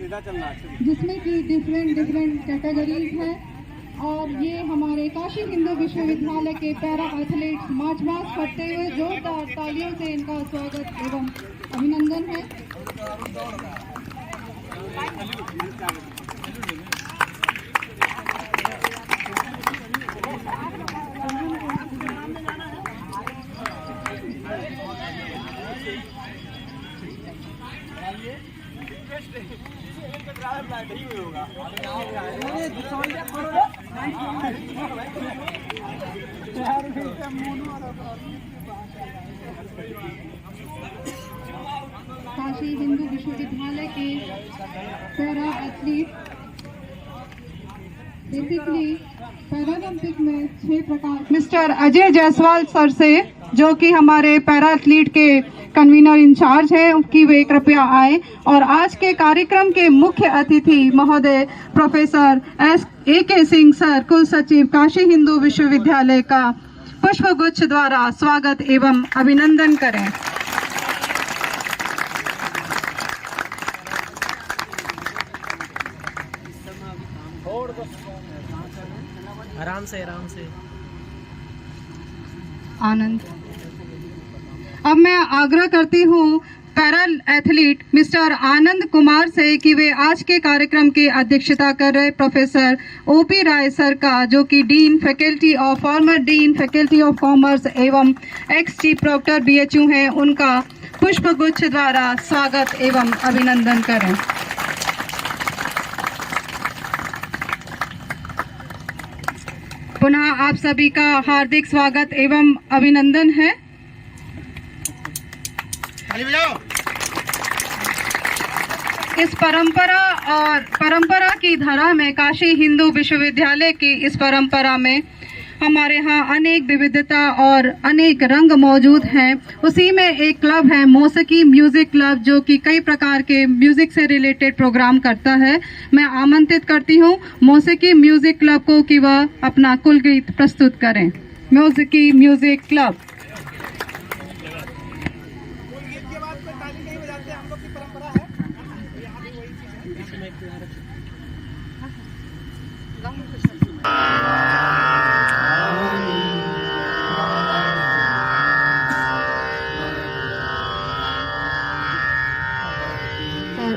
जिसमें कि different categories है। और ये हमारे काशी हिंदू विश्वविद्यालय के पैरा एथलीट्स मार्च पास्ट करते हुए जोरदार तालियों से इनका स्वागत एवं अभिनंदन है। काशी हिंदू विश्वविद्यालय के पैरा एथलीट बेसिकली पैरालंपिक में 6 प्रकार मिस्टर अजय जायसवाल सर से, जो कि हमारे पैरा एथलीट के कन्वीनर इंचार्ज है, कि वे कृपया आए। और आज के कार्यक्रम के मुख्य अतिथि महोदय प्रोफेसर AK सिंह सर, कुल सचिव काशी हिंदू विश्वविद्यालय का पुष्पगुच्छ द्वारा स्वागत एवं अभिनंदन करें। आराम से आनंद। अब मैं आग्रह करती हूँ para athlete mister Anand Kumar से कि वे आज के कार्यक्रम की अध्यक्षता कर रहे प्रोफेसर OP राय सर का, जो कि farmer dean faculty of commerce एवं एक्स चीफ प्रोक्टर BHU हैं, उनका पुष्पगुच्छ द्वारा स्वागत एवं अभिनंदन करें। पुनः आप सभी का हार्दिक स्वागत एवं अभिनंदन है। इस परंपरा की धरा में, काशी हिंदू विश्वविद्यालय की इस परंपरा में हमारे यहाँ अनेक विविधता और अनेक रंग मौजूद हैं। उसी में एक क्लब है मौसीकी म्यूजिक क्लब, जो कि कई प्रकार के म्यूजिक से रिलेटेड प्रोग्राम करता है। मैं आमंत्रित करती हूँ मौसीकी म्यूजिक क्लब को कि वह अपना कुल गीत प्रस्तुत करें। Mausiqi music club.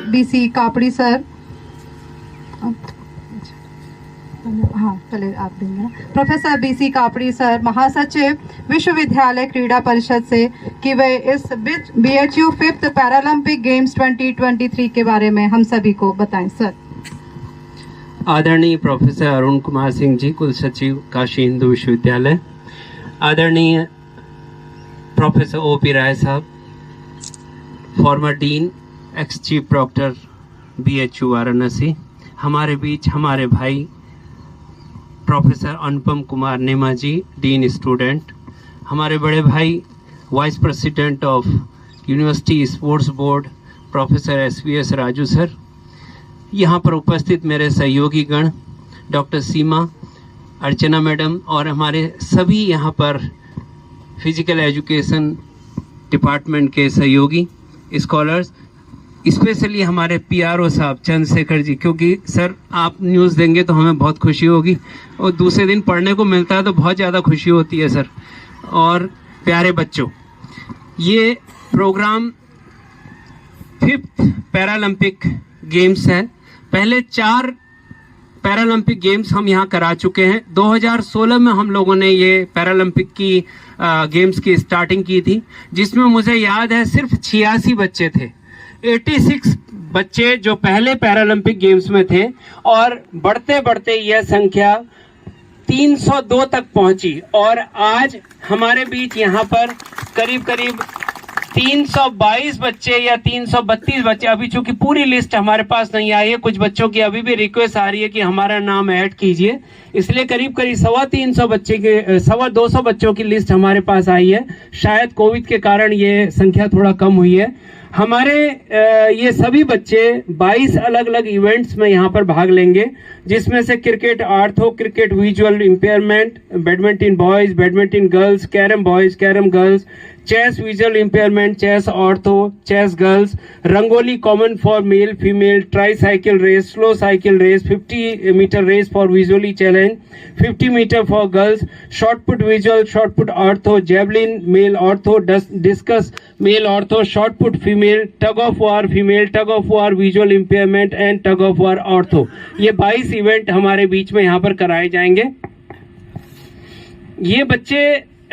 BC Kapri sir, हाँ चले आप देंगे। प्रोफेसर BC कापड़ी सर, महासचिव विश्वविद्यालय क्रीड़ा परिषद से, कि वे इस BHU 5th पैरालंपिक गेम्स 2023 के बारे में हम सभी को बताएं। सर। आदरणीय प्रोफेसर अरुण कुमार सिंह जी, कुल सचिव काशी हिंदू विश्वविद्यालय, आदरणीय प्रोफेसर OP राय साहब, former dean ex chief proctor BHU Varanasi, हमारे बीच हमारे भाई प्रोफेसर अनुपम कुमार नेमा जी, डीन स्टूडेंट, हमारे बड़े भाई vice president of university sports board professor SVS Raju sir, यहाँ पर उपस्थित मेरे सहयोगी गण डॉक्टर सीमा, अर्चना मैडम और हमारे सभी यहाँ पर फिजिकल एजुकेशन डिपार्टमेंट के सहयोगी स्कॉलर्स, स्पेशली हमारे PRO साहब चंद्रशेखर जी, क्योंकि सर आप न्यूज़ देंगे तो हमें बहुत खुशी होगी और दूसरे दिन पढ़ने को मिलता है तो बहुत ज़्यादा खुशी होती है सर। और प्यारे बच्चों, ये प्रोग्राम 5th पैरालंपिक गेम्स है। पहले 4 पैरालंपिक गेम्स हम यहाँ करा चुके हैं। 2016 में हम लोगों ने ये पैरालंपिक की गेम्स की स्टार्टिंग की थी, जिसमें मुझे याद है सिर्फ 86 बच्चे थे। 86 बच्चे जो पहले पैरालंपिक गेम्स में थे, और बढ़ते बढ़ते यह संख्या 302 तक पहुंची और आज हमारे बीच यहाँ पर करीब करीब 322 बच्चे या 332 बच्चे, अभी चूंकि पूरी लिस्ट हमारे पास नहीं आई है, कुछ बच्चों की अभी भी रिक्वेस्ट आ रही है कि हमारा नाम ऐड कीजिए, इसलिए करीब करीब 250 बच्चे के 250 बच्चों की लिस्ट हमारे पास आई है। शायद कोविड के कारण ये संख्या थोड़ा कम हुई है। हमारे ये सभी बच्चे 22 अलग अलग इवेंट्स में यहाँ पर भाग लेंगे, जिसमें से cricket ortho, cricket visual impairment, badminton boys, badminton girls, carrom boys, carrom girls, chess visual impairment, chess ortho, chess girls, rangoli common for male, female, tricycle race, slow cycle race, 50-meter race for visually challenged, 50-meter for girls, shot put visual, shot put ortho, javelin male ortho, discus male ortho, shot put female, tug of war female, tug of war visual impairment and tug of war ortho। ये 22 event हमारे बीच में यहाँ पर कराए जाएंगे। ये बच्चे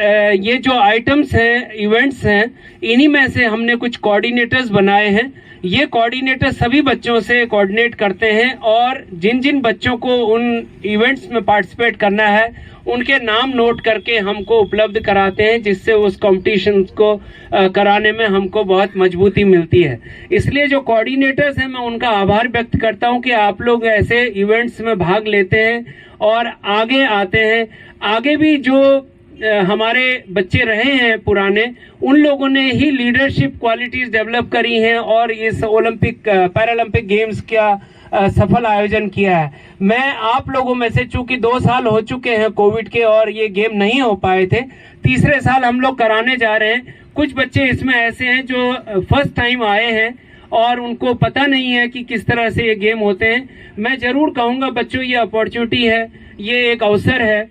ये जो आइटम्स हैं, इवेंट्स हैं, इन्हीं में से हमने कुछ कोऑर्डिनेटर्स बनाए हैं। ये कोऑर्डिनेटर सभी बच्चों से कोऑर्डिनेट करते हैं और जिन जिन बच्चों को उन इवेंट्स में पार्टिसिपेट करना है उनके नाम नोट करके हमको उपलब्ध कराते हैं, जिससे उस कॉम्पिटिशन को कराने में हमको बहुत मजबूती मिलती है। इसलिए जो कोऑर्डिनेटर्स हैं, मैं उनका आभार व्यक्त करता हूं कि आप लोग ऐसे इवेंट्स में भाग लेते हैं और आगे आते हैं। आगे भी जो हमारे बच्चे रहे हैं पुराने, उन लोगों ने ही लीडरशिप क्वालिटीज डेवलप करी हैं और इस ओलंपिक पैरालंपिक गेम्स का सफल आयोजन किया है। मैं आप लोगों में से, चूंकि 2 साल हो चुके हैं कोविड के और ये गेम नहीं हो पाए थे, तीसरे साल हम लोग कराने जा रहे हैं। कुछ बच्चे इसमें ऐसे हैं जो फर्स्ट टाइम आए हैं और उनको पता नहीं है कि किस तरह से ये गेम होते हैं। मैं जरूर कहूंगा बच्चों, ये अपॉर्चुनिटी है, ये एक अवसर है,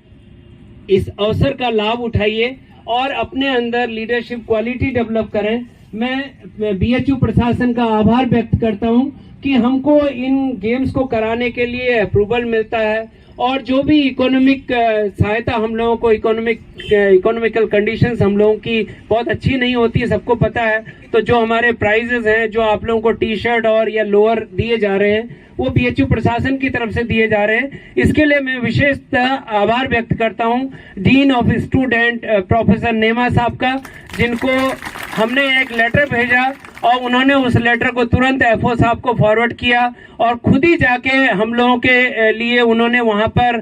इस अवसर का लाभ उठाइए और अपने अंदर लीडरशिप क्वालिटी डेवलप करें। मैं बीएचयू प्रशासन का आभार व्यक्त करता हूं कि हमको इन गेम्स को कराने के लिए अप्रूवल मिलता है और जो भी इकोनॉमिक सहायता हम लोगों को, इकोनॉमिकल कंडीशंस हम लोगों की बहुत अच्छी नहीं होती है, सबको पता है। तो जो हमारे प्राइजेस हैं, जो आप लोगों को टी शर्ट और या लोअर दिए जा रहे हैं, वो बीएचयू प्रशासन की तरफ से दिए जा रहे हैं। इसके लिए मैं विशेषतः आभार व्यक्त करता हूं डीन ऑफ स्टूडेंट प्रोफेसर नेमा साहब का, जिनको हमने एक लेटर भेजा और उन्होंने उस लेटर को तुरंत एफओ साहब को फॉरवर्ड किया और खुद ही जाके हम लोगों के लिए उन्होंने वहां पर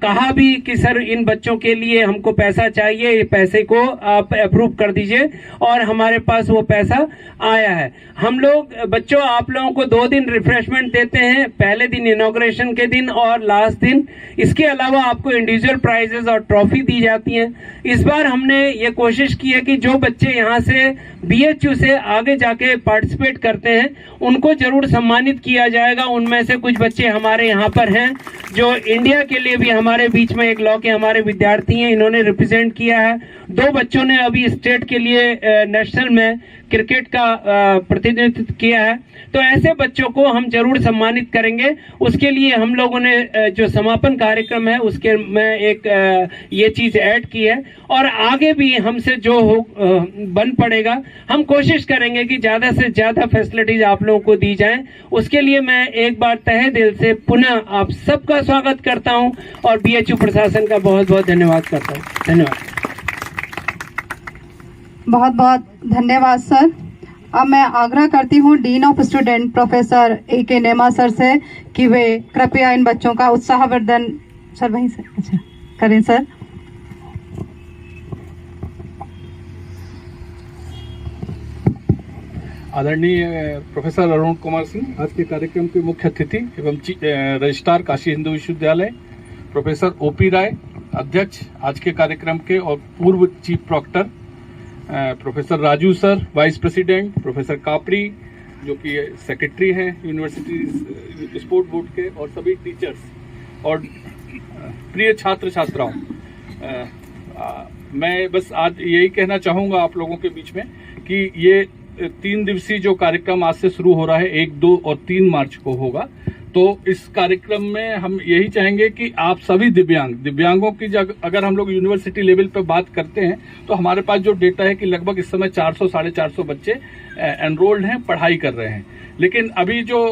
कहा भी कि सर इन बच्चों के लिए हमको पैसा चाहिए, ये पैसे को आप अप्रूव कर दीजिए, और हमारे पास वो पैसा आया है। हम लोग बच्चों आप लोगों को 2 दिन रिफ्रेशमेंट देते हैं, पहले दिन इनॉग्रेशन के दिन और लास्ट दिन। इसके अलावा आपको इंडिविजुअल प्राइजेस और ट्रॉफी दी जाती है। इस बार हमने ये कोशिश की है कि जो बच्चे यहाँ से बीएचयू से आगे जाके पार्टिसिपेट करते हैं उनको जरूर सम्मानित किया जाएगा। उनमें से कुछ बच्चे हमारे यहाँ पर हैं जो इंडिया के लिए भी हमारे बीच में एक लॉ के हमारे विद्यार्थी हैं, इन्होंने रिप्रेजेंट किया है। 2 बच्चों ने अभी स्टेट के लिए नेशनल में क्रिकेट का प्रतिनिधित्व किया है। तो ऐसे बच्चों को हम जरूर सम्मानित करेंगे। उसके लिए हम लोगों ने जो समापन कार्यक्रम है उसके में एक ये चीज ऐड की है और आगे भी हमसे जो हो बन पड़ेगा हम कोशिश करेंगे कि ज्यादा से ज्यादा फैसिलिटीज आप लोगों को दी जाएं। उसके लिए मैं एक बार तहे दिल से पुनः आप सबका स्वागत करता हूं और बीएचयू प्रशासन का बहुत बहुत धन्यवाद करता हूं। धन्यवाद। बहुत बहुत धन्यवाद सर। अब मैं आग्रह करती हूँ dean of student professor A K. Nema sir से कि वे कृपया इन बच्चों का उत्साहवर्धन सर वहीं से अच्छा करें सर। आदरणीय प्रोफेसर अरुण कुमार सिंह, आज के कार्यक्रम के मुख्य अतिथि एवं रजिस्ट्रार काशी हिंदू विश्वविद्यालय, प्रोफेसर ओपी राय अध्यक्ष आज के कार्यक्रम के, और पूर्व chief proctor professor Raju sir vice president, professor Kapri जो कि सेक्रेटरी हैं यूनिवर्सिटी स्पोर्ट बोर्ड के, और सभी टीचर्स और प्रिय छात्र छात्राओं, मैं बस आज यही कहना चाहूँगा आप लोगों के बीच में कि ये 3 दिवसीय जो कार्यक्रम आज से शुरू हो रहा है, 1, 2 और 3 मार्च को होगा। तो इस कार्यक्रम में हम यही चाहेंगे कि आप सभी दिव्यांगों की अगर हम लोग यूनिवर्सिटी लेवल पर बात करते हैं तो हमारे पास जो डेटा है कि लगभग इस समय 400-450 बच्चे एनरोल्ड हैं, पढ़ाई कर रहे हैं। लेकिन अभी जो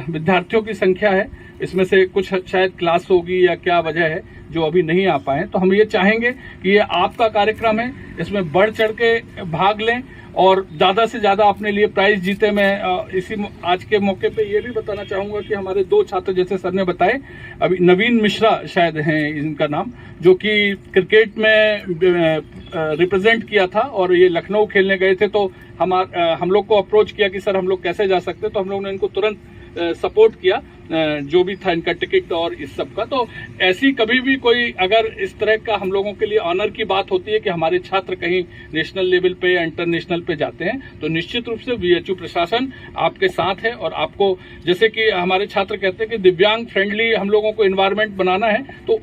विद्यार्थियों की संख्या है इसमें से कुछ शायद क्लास होगी या क्या वजह है जो अभी नहीं आ पाए। तो हम ये चाहेंगे कि ये आपका कार्यक्रम है, इसमें बढ़ चढ़ के भाग लें और ज्यादा से ज्यादा अपने लिए प्राइज जीते। मैं इसी आज के मौके पे ये भी बताना चाहूंगा कि हमारे 2 छात्र, जैसे सर ने बताए, अभी नवीन मिश्रा शायद हैं इनका नाम, जो कि क्रिकेट में रिप्रेजेंट किया था और ये लखनऊ खेलने गए थे। तो हम लोग को अप्रोच किया कि सर हम लोग कैसे जा सकते, तो हम लोग ने इनको तुरंत सपोर्ट किया जो भी था इनका टिकट और इस सब का। तो ऐसी कभी भी कोई अगर इस तरह का हम लोगों के लिए ऑनर की बात होती है कि हमारे छात्र कहीं नेशनल लेवल पे या इंटरनेशनल पे जाते हैं, तो निश्चित रूप से VHU प्रशासन आपके साथ है और आपको, जैसे कि हमारे छात्र कहते हैं कि दिव्यांग फ्रेंडली हम लोगों को एनवायरनमेंट बनाना है, तो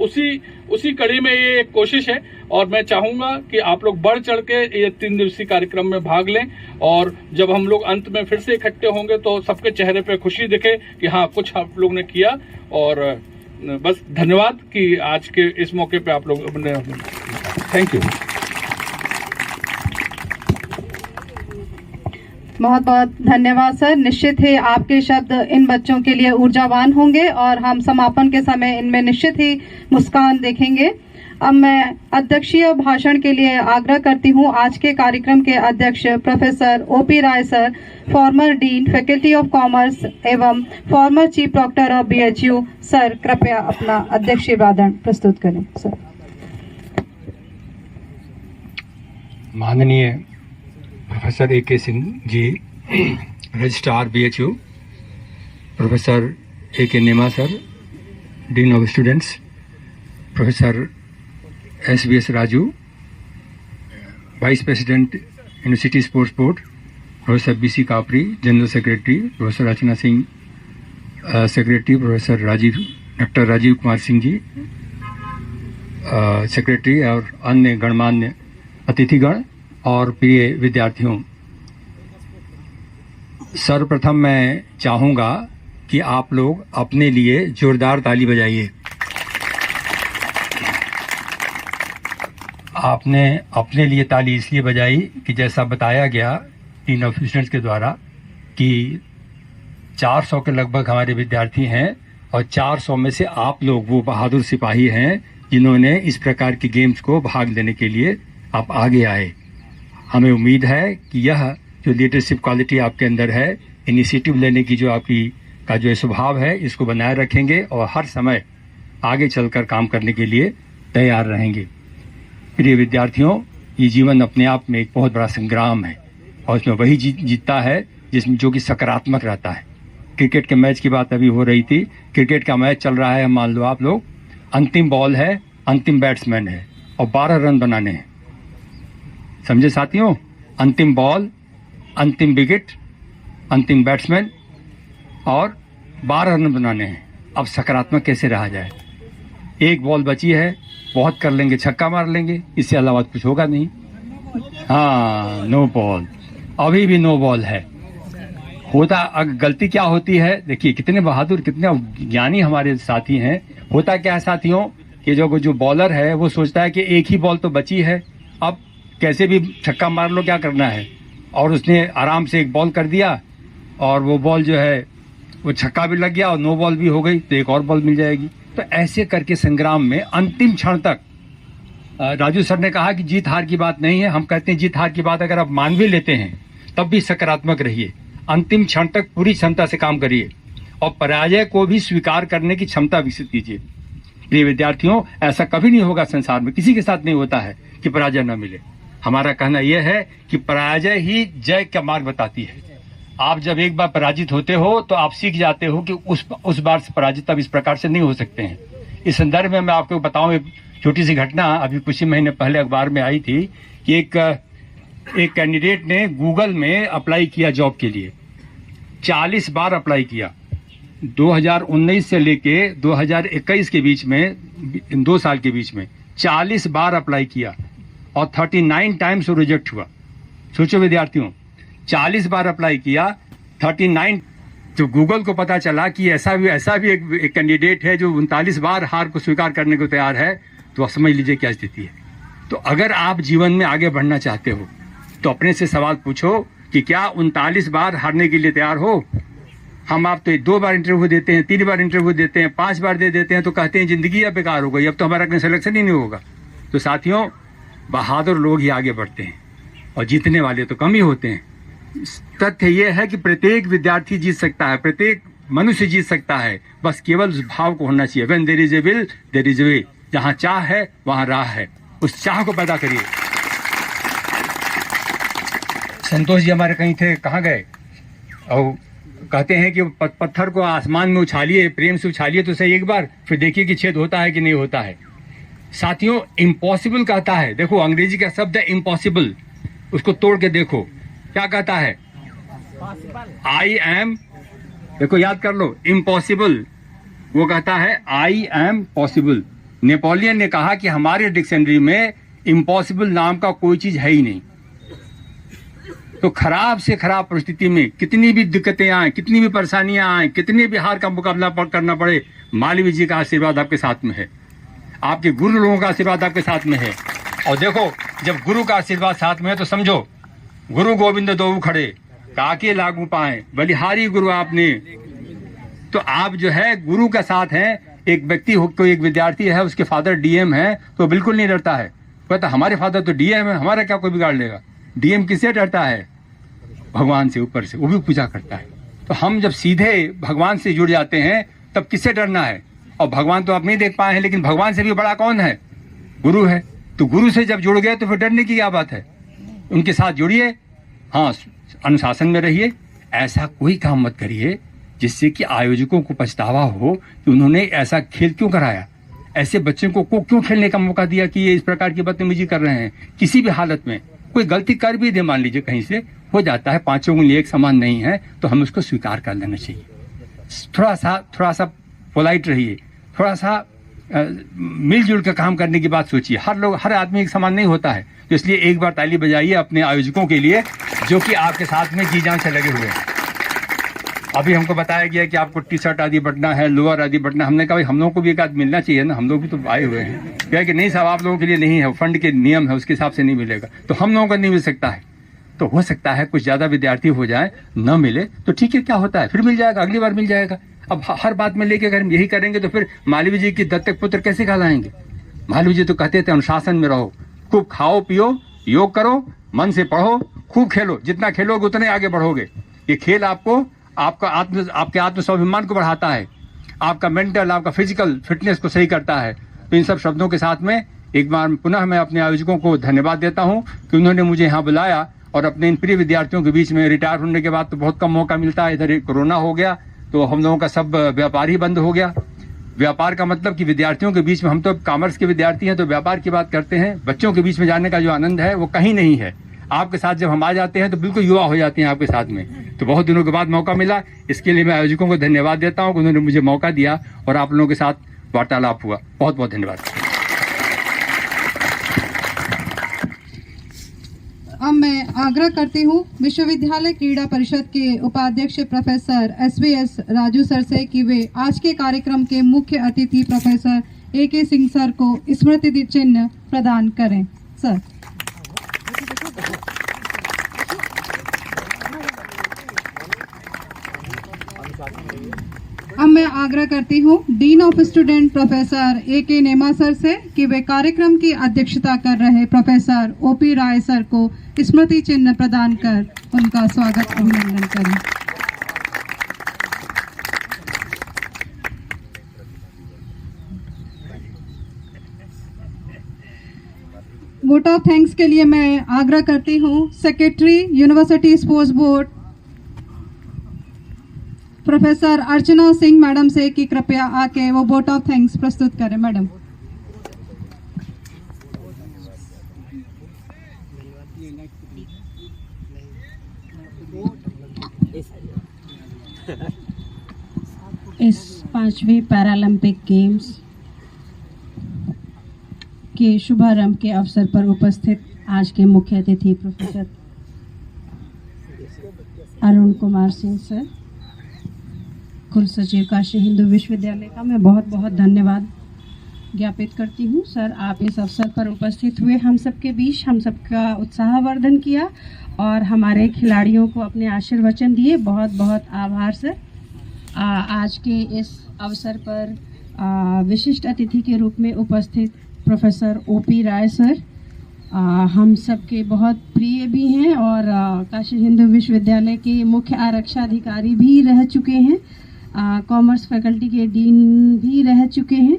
उसी कड़ी में ये एक कोशिश है। और मैं चाहूंगा कि आप लोग बढ़ चढ़ के ये 3 दिवसीय कार्यक्रम में भाग लें और जब हम लोग अंत में फिर से इकट्ठे होंगे तो सबके चेहरे पे खुशी दिखे कि हाँ कुछ आप लोग ने किया। और बस धन्यवाद कि आज के इस मौके पे आप लोग ने, थैंक यू। बहुत बहुत धन्यवाद सर। निश्चित ही आपके शब्द इन बच्चों के लिए ऊर्जावान होंगे और हम समापन के समय इनमें निश्चित ही मुस्कान देखेंगे। अब मैं अध्यक्षीय भाषण के लिए आग्रह करती हूं आज के कार्यक्रम के अध्यक्ष professor OP Rai sir, former dean faculty of commerce एवं former chief proctor of BHU sir, कृपया अपना अध्यक्षीय भाषण प्रस्तुत करें सर। माननीय professor AK Singh ji, registrar BHU, professor AK Nema sir, dean of students, professor SBS Raju, vice president university sports board, professor BC Kapri, general secretary, professor Rachna Singh secretary, professor doctor Rajeev Kumar Singh ji secretary, और अन्य गणमान्य अतिथिगण और प्रिय विद्यार्थियों, सर्वप्रथम मैं चाहूँगा कि आप लोग अपने लिए जोरदार ताली बजाइए। आपने अपने लिए ताली इसलिए बजाई कि जैसा बताया गया टीन ऑफ स्टूडेंट्स के द्वारा कि 400 के लगभग हमारे विद्यार्थी हैं और 400 में से आप लोग वो बहादुर सिपाही हैं जिन्होंने इस प्रकार के गेम्स को भाग लेने के लिए आप आगे आए। हमें उम्मीद है कि यह जो लीडरशिप क्वालिटी आपके अंदर है, इनिशिएटिव लेने की जो आपकी का जो स्वभाव है, इसको बनाए रखेंगे और हर समय आगे चलकर काम करने के लिए तैयार रहेंगे। प्रिय विद्यार्थियों, ये जीवन अपने आप में एक बहुत बड़ा संग्राम है और इसमें वही जीतता है जिसमें जो कि सकारात्मक रहता है। क्रिकेट के मैच की बात अभी हो रही थी। क्रिकेट का मैच चल रहा है, मान लो आप लोग, अंतिम बॉल है, अंतिम बैट्समैन है और 12 रन बनाने हैं। समझे साथियों? अंतिम बॉल, अंतिम विकेट, अंतिम बैट्समैन और 12 रन बनाने हैं। अब सकारात्मक कैसे रहा जाए? एक बॉल बची है, बहुत कर लेंगे, छक्का मार लेंगे, इससे अलावा कुछ होगा नहीं। हाँ, नो बॉल, अभी भी नो बॉल है। होता गलती क्या होती है, देखिए कितने बहादुर, कितने ज्ञानी हमारे साथी हैं। होता क्या है साथियों कि जो बॉलर है वो सोचता है कि एक ही बॉल तो बची है, अब कैसे भी छक्का मार लो, क्या करना है, और उसने आराम से एक बॉल कर दिया और वो बॉल जो है वो छक्का भी लग गया और नो बॉल भी हो गई, तो एक और बॉल मिल जाएगी। तो ऐसे करके संग्राम में अंतिम क्षण तक, राजू सर ने कहा कि जीत हार की बात नहीं है, हम कहते हैं जीत हार की बात अगर आप मान भी लेते हैं तब भी सकारात्मक रहिए, अंतिम क्षण तक पूरी क्षमता से काम करिए और पराजय को भी स्वीकार करने की क्षमता विकसित कीजिए। प्रिय विद्यार्थियों, ऐसा कभी नहीं होगा संसार में, किसी के साथ नहीं होता है कि पराजय न मिले। हमारा कहना यह है कि पराजय ही जय का मार्ग बताती है। आप जब एक बार पराजित होते हो तो आप सीख जाते हो कि उस बार से पराजित अब इस प्रकार से नहीं हो सकते हैं। इस संदर्भ में मैं आपको बताऊं, एक छोटी सी घटना अभी कुछ ही महीने पहले अखबार में आई थी कि एक कैंडिडेट ने गूगल में अप्लाई किया जॉब के लिए, 40 बार अप्लाई किया। 2019 से लेके 2021 के बीच में, 2 साल के बीच में 40 बार अप्लाई किया और 39 टाइम्स वो रिजेक्ट हुआ। सोचो विद्यार्थियों, 40 बार अप्लाई किया, 39। तो गूगल को पता चला कि ऐसा भी एक कैंडिडेट है जो 39 बार हार को स्वीकार करने को तैयार है, तो आप समझ लीजिए क्या स्थिति है। तो अगर आप जीवन में आगे बढ़ना चाहते हो तो अपने से सवाल पूछो कि क्या 39 बार हारने के लिए तैयार हो? हम आप तो 2 बार इंटरव्यू देते हैं, 3 बार इंटरव्यू देते हैं, 5 बार दे देते हैं तो कहते हैं जिंदगी अब बेकार हो गई, अब तो हमारा कहीं सिलेक्शन ही नहीं होगा। तो साथियों, बहादुर लोग ही आगे बढ़ते हैं और जीतने वाले तो कम ही होते हैं। तथ्य यह है कि प्रत्येक विद्यार्थी जीत सकता है, प्रत्येक मनुष्य जीत सकता है, बस केवल उस भाव को होना चाहिए। When there is a will there is a way. जहां चाह है वहां राह है, उस चाह को पैदा करिए। संतोष जी हमारे कहीं थे, कहाँ गए? और कहते हैं कि पत्थर को आसमान में उछालिए, प्रेम से उछालिए तो सही एक बार, फिर देखिए कि छेद होता है कि नहीं होता है। साथियों, इम्पॉसिबल कहता है, देखो अंग्रेजी का शब्द है इम्पॉसिबल, उसको तोड़ के देखो क्या कहता है, आई एम, देखो याद कर लो, इम्पॉसिबल वो कहता है आई एम पॉसिबल। नेपोलियन ने कहा कि हमारे डिक्शनरी में इम्पॉसिबल नाम का कोई चीज है ही नहीं। तो खराब से खराब परिस्थिति में कितनी भी दिक्कतें आए, कितनी भी परेशानियां आए, कितने भी हार का मुकाबला करना पड़े, मालवीय जी का आशीर्वाद आपके साथ में है, आपके गुरु लोगों का आशीर्वाद आपके साथ में है। और देखो, जब गुरु का आशीर्वाद साथ में है तो समझो गुरु गोविंद दो खड़े काके लागू पाए, बलिहारी गुरु आपने। तो आप जो है गुरु का साथ हैं। एक व्यक्ति हो, कोई एक विद्यार्थी है, उसके फादर डीएम है तो बिल्कुल नहीं डरता है, कहता हमारे फादर तो डीएम है, हमारा क्या कोई बिगाड़ लेगा। डीएम किससे डरता है? भगवान से, ऊपर से, वो भी पूजा करता है। तो हम जब सीधे भगवान से जुड़ जाते हैं तब किससे डरना है? और भगवान तो आप नहीं देख पाए हैं, लेकिन भगवान से भी बड़ा कौन है? गुरु है। तो गुरु से जब जुड़ गए तो फिर डरने की क्या बात है? उनके साथ जुड़िए, हाँ, अनुशासन में रहिए, ऐसा कोई काम मत करिए जिससे कि आयोजकों को पछतावा हो कि उन्होंने ऐसा खेल क्यों कराया, ऐसे बच्चों को क्यों खेलने का मौका दिया कि ये इस प्रकार की बदतमीजी कर रहे हैं। किसी भी हालत में कोई गलती कर भी दे, मान लीजिए कहीं से हो जाता है, पांचों उंगली एक समान नहीं है, तो हमें उसको स्वीकार कर लेना चाहिए। थोड़ा सा पोलाइट रहिए, थोड़ा सा मिलजुल कर काम करने की बात सोचिए। हर आदमी एक समान नहीं होता है, तो इसलिए एक बार ताली बजाइए अपने आयोजकों के लिए जो कि आपके साथ में जी जान से लगे हुए हैं। अभी हमको बताया गया कि आपको टी शर्ट आदि बटना है, लोअर आदि बटना। हमने कहा भाई हम लोगों को भी एक आदमी मिलना चाहिए ना, हम लोग भी तो आए हुए हैं। क्या कि नहीं साहब, आप लोगों के लिए नहीं है, फंड के नियम है, उसके हिसाब से नहीं मिलेगा। तो हम लोगों को नहीं मिल सकता है, तो हो सकता है कुछ ज्यादा विद्यार्थी हो जाए, न मिले तो ठीक है, क्या होता है, फिर मिल जाएगा, अगली बार मिल जाएगा। अब हर बात में लेके अगर हम यही करेंगे तो फिर मालवीय जी की दत्तक पुत्र कैसे कहलाएंगे? मालवीय जी तो कहते थे अनुशासन में रहो, खूब खाओ पियो, योग करो, मन से पढ़ो, खूब खेलो, जितना खेलोगे उतने आगे बढ़ोगे। ये खेल आपको आपके आत्म स्वाभिमान को बढ़ाता है, आपका मेंटल, आपका फिजिकल फिटनेस को सही करता है। तो इन सब शब्दों के साथ में एक बार पुनः मैं अपने आयोजकों को धन्यवाद देता हूं कि उन्होंने मुझे यहाँ बुलाया, और अपने इन प्रिय विद्यार्थियों के बीच में रिटायर होने के बाद तो बहुत कम मौका मिलता है। इधर कोरोना हो गया तो हम लोगों का सब व्यापार ही बंद हो गया। व्यापार का मतलब कि विद्यार्थियों के बीच में, हम तो कॉमर्स के विद्यार्थी हैं तो व्यापार की बात करते हैं, बच्चों के बीच में जाने का जो आनंद है वो कहीं नहीं है। आपके साथ जब हम आ जाते हैं तो बिल्कुल युवा हो जाते हैं आपके साथ में। तो बहुत दिनों के बाद मौका मिला, इसके लिए मैं आयोजकों को धन्यवाद देता हूं कि उन्होंने मुझे मौका दिया और आप लोगों के साथ वार्तालाप हुआ। बहुत बहुत धन्यवाद। अब मैं आग्रह करती हूँ विश्वविद्यालय क्रीड़ा परिषद के उपाध्यक्ष प्रोफेसर एसवीएस राजू सर से कि वे आज के कार्यक्रम के मुख्य अतिथि प्रोफेसर AK सिंह सर को स्मृति चिन्ह प्रदान करें। सर। अब मैं आग्रह करती हूँ dean of student professor AK Nema sir से कि वे कार्यक्रम की अध्यक्षता कर रहे प्रोफेसर OP राय सर को स्मृति चिन्ह प्रदान कर उनका स्वागत अभिनंदन करें। वोट ऑफ थैंक्स के लिए मैं आग्रह करती हूँ secretary university sports board professor Archana Singh madam से कि कृपया आके वो वोट ऑफ थैंक्स प्रस्तुत करें। मैडम। इस 5वीं पैरालंपिक गेम्स के शुभारंभ के अवसर पर उपस्थित आज के मुख्य अतिथि प्रोफेसर अरुण कुमार सिंह सर, कुल सचिव काशी हिंदू विश्वविद्यालय का मैं बहुत बहुत धन्यवाद ज्ञापित करती हूँ। सर, आप इस अवसर पर उपस्थित हुए, हम सबके बीच हम सबका उत्साहवर्धन किया और हमारे खिलाड़ियों को अपने आशीर्वचन दिए। बहुत बहुत आभार सर। आज के इस अवसर पर विशिष्ट अतिथि के रूप में उपस्थित प्रोफेसर OP राय सर हम सबके बहुत प्रिय भी हैं और काशी हिंदू विश्वविद्यालय के मुख्य आरक्षण अधिकारी भी रह चुके हैं, कॉमर्स फैकल्टी के डीन भी रह चुके हैं।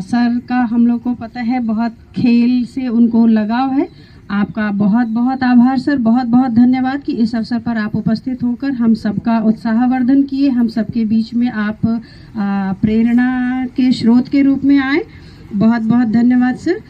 सर का हम लोग को पता है बहुत खेल से उनको लगाव है आपका बहुत बहुत आभार सर, बहुत बहुत धन्यवाद कि इस अवसर पर आप उपस्थित होकर हम सबका उत्साहवर्धन किए, हम सबके बीच में आप प्रेरणा के स्रोत के रूप में आए। बहुत बहुत धन्यवाद sir.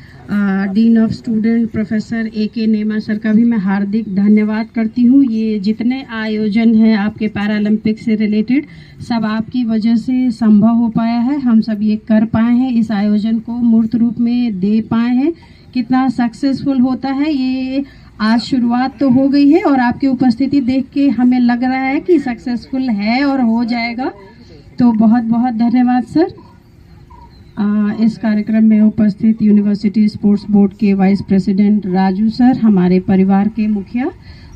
Dean of student professor A.K. नेमा सर का भी मैं हार्दिक धन्यवाद करती हूँ। ये जितने आयोजन हैं आपके पैरालंपिक से रिलेटेड, सब आपकी वजह से संभव हो पाया है। हम सब ये कर पाए हैं, इस आयोजन को मूर्त रूप में दे पाए हैं। कितना सक्सेसफुल होता है ये आज शुरुआत तो हो गई है और आपकी उपस्थिति देख के हमें लग रहा है कि सक्सेसफुल है और हो जाएगा। तो बहुत बहुत धन्यवाद सर। इस कार्यक्रम में उपस्थित यूनिवर्सिटी स्पोर्ट्स बोर्ड के वाइस प्रेसिडेंट राजू सर, हमारे परिवार के मुखिया,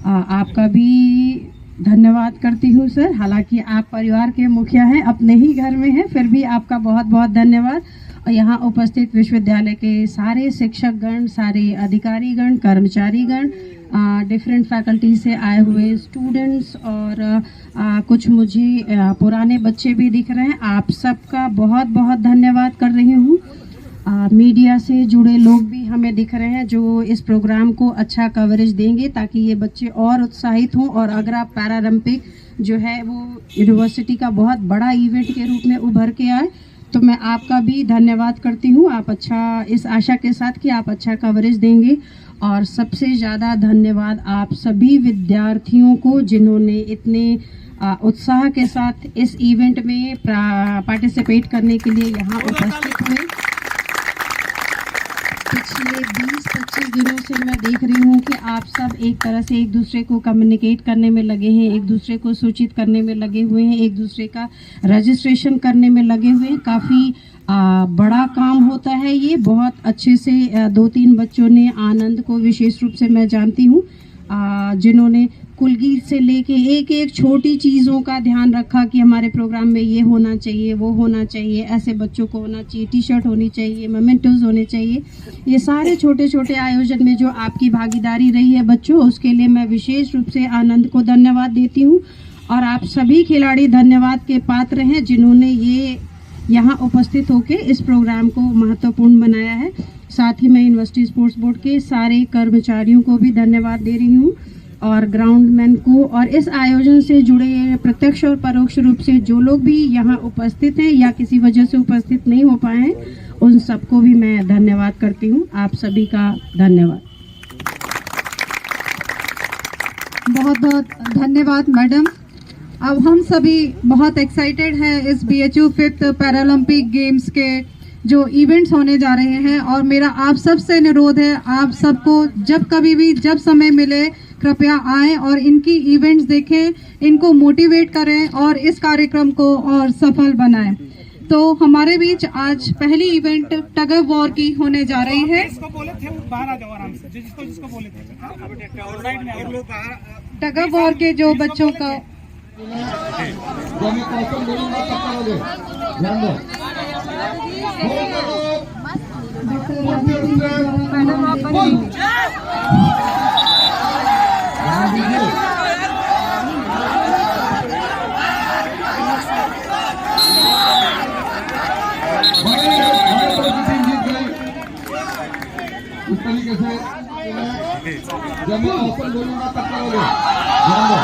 आपका भी धन्यवाद करती हूँ सर। हालांकि आप परिवार के मुखिया हैं, अपने ही घर में हैं, फिर भी आपका बहुत बहुत धन्यवाद। और यहाँ उपस्थित विश्वविद्यालय के सारे शिक्षकगण, सारे अधिकारीगण, कर्मचारीगण, डिफरेंट फैकल्टी से आए हुए स्टूडेंट्स और कुछ मुझे पुराने बच्चे भी दिख रहे हैं। आप सबका बहुत बहुत धन्यवाद कर रही हूँ। मीडिया से जुड़े लोग भी हमें दिख रहे हैं जो इस प्रोग्राम को अच्छा कवरेज देंगे ताकि ये बच्चे और उत्साहित हों। और अगर आप पैरालंपिक जो है वो यूनिवर्सिटी का बहुत बड़ा इवेंट के रूप में उभर के आए तो मैं आपका भी धन्यवाद करती हूँ। आप अच्छा, इस आशा के साथ कि आप अच्छा कवरेज देंगे। और सबसे ज़्यादा धन्यवाद आप सभी विद्यार्थियों को जिन्होंने इतने उत्साह के साथ इस इवेंट में पार्टिसिपेट करने के लिए यहाँ उपस्थित हुए। पिछले 20-25 दिनों से मैं देख रही हूँ कि आप सब एक तरह से एक दूसरे को कम्युनिकेट करने में लगे हैं, एक दूसरे को सूचित करने में लगे हुए हैं, एक दूसरे का रजिस्ट्रेशन करने में लगे हुए हैं। काफ़ी बड़ा काम होता है ये। बहुत अच्छे से 2-3 बच्चों ने, आनंद को विशेष रूप से मैं जानती हूँ, जिन्होंने कुलगीत से लेके एक एक छोटी चीज़ों का ध्यान रखा कि हमारे प्रोग्राम में ये होना चाहिए, वो होना चाहिए, ऐसे बच्चों को होना चाहिए, टी-शर्ट होनी चाहिए, मोमेंटोज होने चाहिए। ये सारे छोटे छोटे आयोजन में जो आपकी भागीदारी रही है बच्चों, उसके लिए मैं विशेष रूप से आनंद को धन्यवाद देती हूँ। और आप सभी खिलाड़ी धन्यवाद के पात्र हैं जिन्होंने ये यहाँ उपस्थित होकर इस प्रोग्राम को महत्वपूर्ण बनाया है। साथ ही मैं यूनिवर्सिटी स्पोर्ट्स बोर्ड के सारे कर्मचारियों को भी धन्यवाद दे रही हूँ और ग्राउंडमैन को, और इस आयोजन से जुड़े प्रत्यक्ष और परोक्ष रूप से जो लोग भी यहाँ उपस्थित हैं या किसी वजह से उपस्थित नहीं हो पाए हैं, उन सबको भी मैं धन्यवाद करती हूँ। आप सभी का धन्यवाद। बहुत बहुत धन्यवाद मैडम। अब हम सभी बहुत एक्साइटेड हैं इस BHU 5th पैरालंपिक गेम्स के जो इवेंट्स होने जा रहे हैं। और मेरा आप सब से अनुरोध है, आप सबको जब कभी भी जब समय मिले कृपया आएं और इनकी इवेंट्स देखें, इनको मोटिवेट करें और इस कार्यक्रम को और सफल बनाएं। तो हमारे बीच आज पहली इवेंट टग ऑफ वॉर की होने जा रही है। टग ऑफ वॉर के जो बच्चों का इस तरीके से जब मैं ओपन बोलूंगा तब करोगे। ध्यान दो।